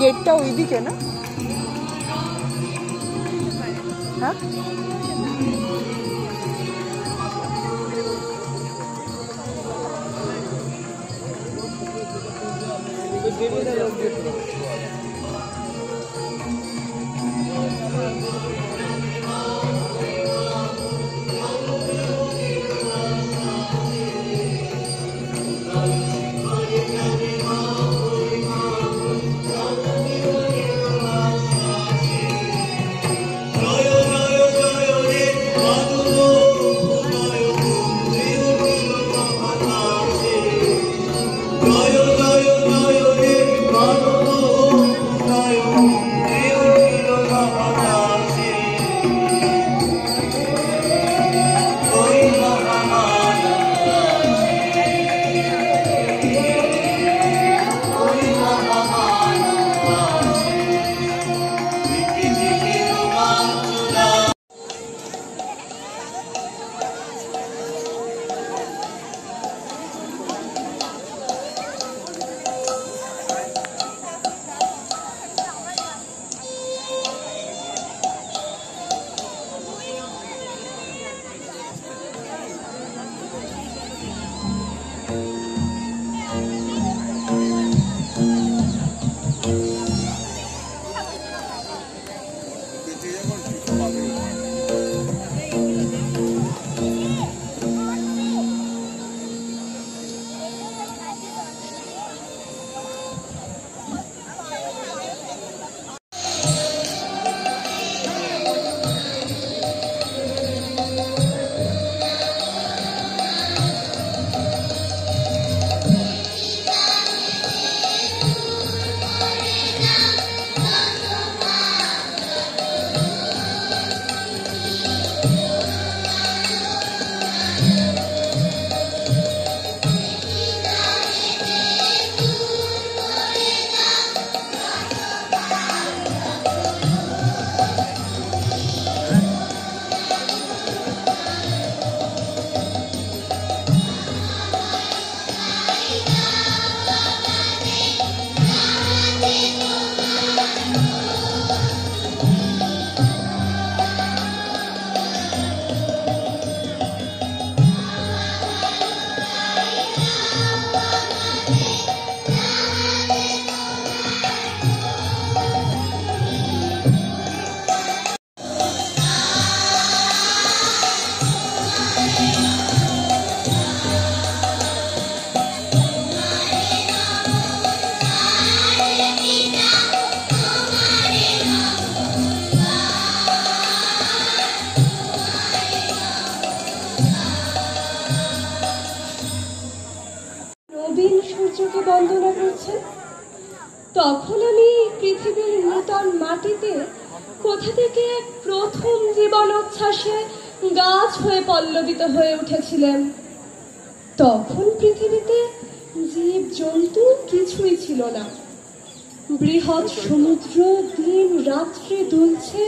गेटটা ওইদিকে না? হ্যাঁ বন্দনা করছেন, তখন আমি পৃথিবীর নূতন মাটিতে কোথা থেকে এক প্রথম জীবনোচ্ছ্বাসে গাছ হয়ে পল্লবিত হয়ে উঠেছিলেন। তখন পৃথিবীতে জীব জন্তু কিছুই ছিল না। বৃহৎ সমুদ্র দিন রাত্রে দুলছে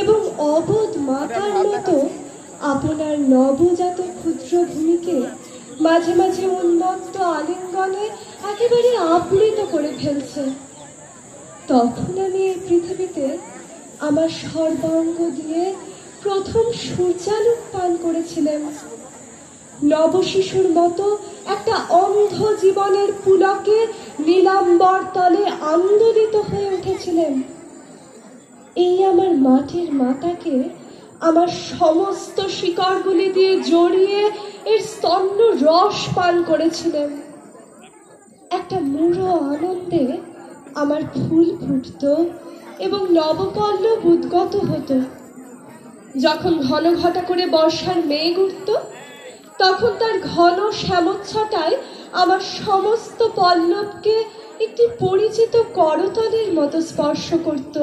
এবং অবোধ মাতার মতো আপনার নবজাত ক্ষুদ্র ভূমিকে মাঝে মাঝে উন্মত্ত আলিঙ্গনে একেবারে আপ্লুত করে ফেলছে। তখন আমি এই পৃথিবীতে আমার সর্বাঙ্গ দিয়ে প্রথম সূর্যালোক পান করেছিলেন। নবশিশুর মতো একটা অন্ধ জীবনের পুলকে নীলাম্বর তলে আন্দোলিত হয়ে উঠেছিলেন। এই আমার মাটির মাতাকে আমার সমস্ত শিকড়গুলি দিয়ে জড়িয়ে এর স্তন্য রস পান করেছিলেন। একটা মূঢ় আনন্দে আমার ফুল ফুটত এবং নবপল্লব উদ্গত হতো। যখন ঘন ঘটা করে বর্ষার মেঘ উঠত, তখন তার ঘন শ্যামচ্ছটায় আমার সমস্ত পল্লবকে একটি পরিচিত করতলের মতো স্পর্শ করত।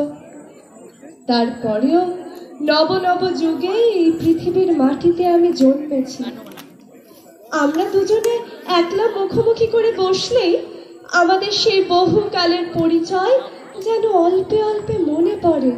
তারপরেও নব নব যুগে এই পৃথিবীর মাটিতে আমি জন্মেছি। আমরা দুজনে একলা মুখোমুখি করে বসলেই আমাদের সেই বহুকালের পরিচয় যেন অল্পে অল্পে মনে পড়ে।